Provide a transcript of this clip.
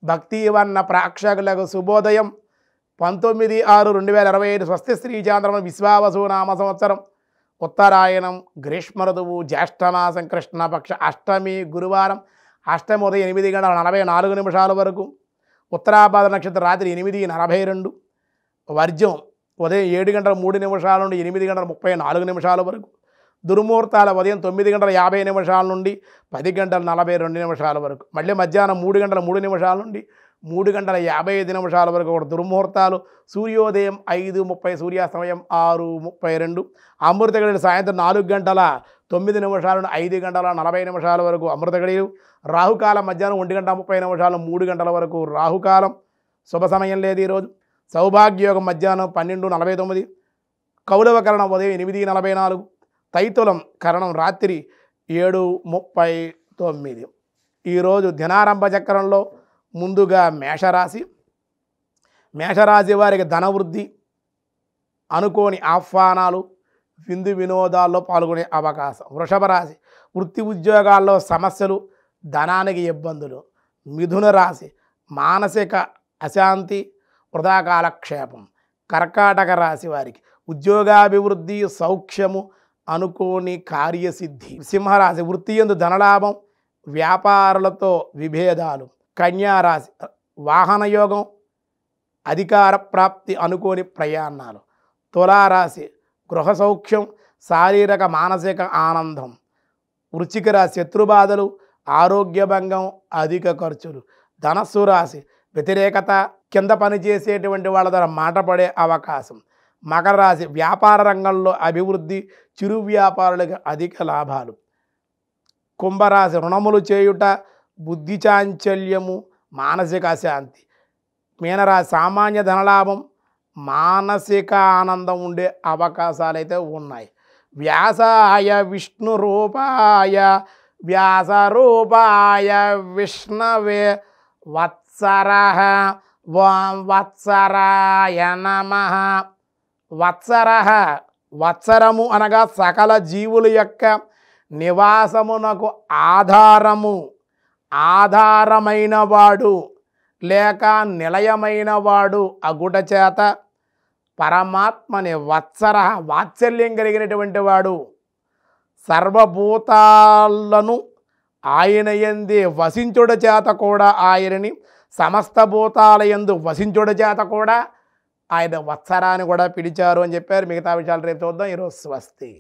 భక్తివన్న ప్రేక్షకులకు శుభోదయం. 19/6/2025 స్వస్తి శ్రీ చాంద్రమ విశ్వావసు నామ సంవత్సరం, ఉత్తరాయణం, గ్రీష్మ ఋతువు, జ్యేష్ఠమాసం, కృష్ణపక్ష అష్టమి, గురువారం. అష్టమి ఉదయం 8:44 వరకు, ఉత్తరాభాద్ర నక్షత్రం రాత్రి 8:42, వర్జం ఉదయం 7:03 నుండి 8:34 వరకు, దుర్ముహూర్తాల ఉదయం 9:50 నుండి 10:42 వరకు, మళ్ళీ మధ్యాహ్నం 3:03 నుండి 3:55 వరకు ఒక దుర్ముహూర్తాలు. సూర్యోదయం 5:30, సూర్యాస్తమయం 6:32, అమృత గడియలు సాయంత్రం 4:09 నుండి 5:40 వరకు అమృత గడియలు. రాహుకాలం మధ్యాహ్నం 1:30 3 గంటల వరకు రాహుకాలం. శుభ సమయం లేదు ఈరోజు. సౌభాగ్యయోగం మధ్యాహ్నం 12:49, కౌలవ కరణం ఉదయం 8:44, తైతులం కరణం రాత్రి 7:39. ఈరోజు దినారంభ చక్రంలో ముందుగా మేషరాశి వారికి ధనవృద్ధి, అనుకోని ఆహ్వానాలు, విందు వినోదాల్లో పాల్గొనే అవకాశం. వృషభ రాశి వృత్తి ఉద్యోగాల్లో సమస్యలు, ధనానికి ఇబ్బందులు. మిథున రాశి మానసిక అశాంతి, వృధా కాలక్షేపం. కర్కాటక రాశి వారికి ఉద్యోగాభివృద్ధి, సౌఖ్యము, అనుకోని కార్యసిద్ధి. సింహరాశి వృత్తి యందు ధనలాభం, వ్యాపారులతో విభేదాలు. కన్యారాశి వాహనయోగం, అధికార ప్రాప్తి, అనుకోని ప్రయాణాలు. తులారాశి గృహ సౌఖ్యం, శారీరక మానసిక ఆనందం. వృశ్చిక రాశి శత్రుబాధలు, ఆరోగ్యభంగం, అధిక ఖర్చులు. ధనస్సు రాశి వ్యతిరేకత, కింద పనిచేసేటువంటి వాళ్ళ ద్వారా మాట పడే అవకాశం. మకర రాశి వ్యాపార రంగంలో అభివృద్ధి, చిరు వ్యాపారులకు అధిక లాభాలు. కుంభరాశి రుణములు చేయుట, బుద్ధి చాంచల్యము, మానసిక అశాంతి. మీనరాశి సామాన్య ధనలాభం, మానసిక ఆనందం ఉండే అవకాశాలు అయితే ఉన్నాయి. వ్యాసాయ విష్ణు రూపాయ వ్యాసరూపాయ విష్ణవే వత్సరః ఓం వత్సరాయ నమః. వత్సరః వత్సరము అనగా సకల జీవుల యొక్క నివాసమునకు ఆధారమైన వాడు లేక నిలయమైన వాడు అగుట చేత పరమాత్మని వత్సర వాత్సల్యం కలిగినటువంటి వాడు. సర్వభూతాలను ఆయన యందే వసించుడ చేత కూడా ఆయనని, సమస్త భూతాల యందు వసించుడ చేత కూడా ఆయన వత్సరాన్ని కూడా పిలిచారు అని చెప్పారు. మిగతా విషయాలు రేపు చూద్దాం. ఈరోజు స్వస్తి.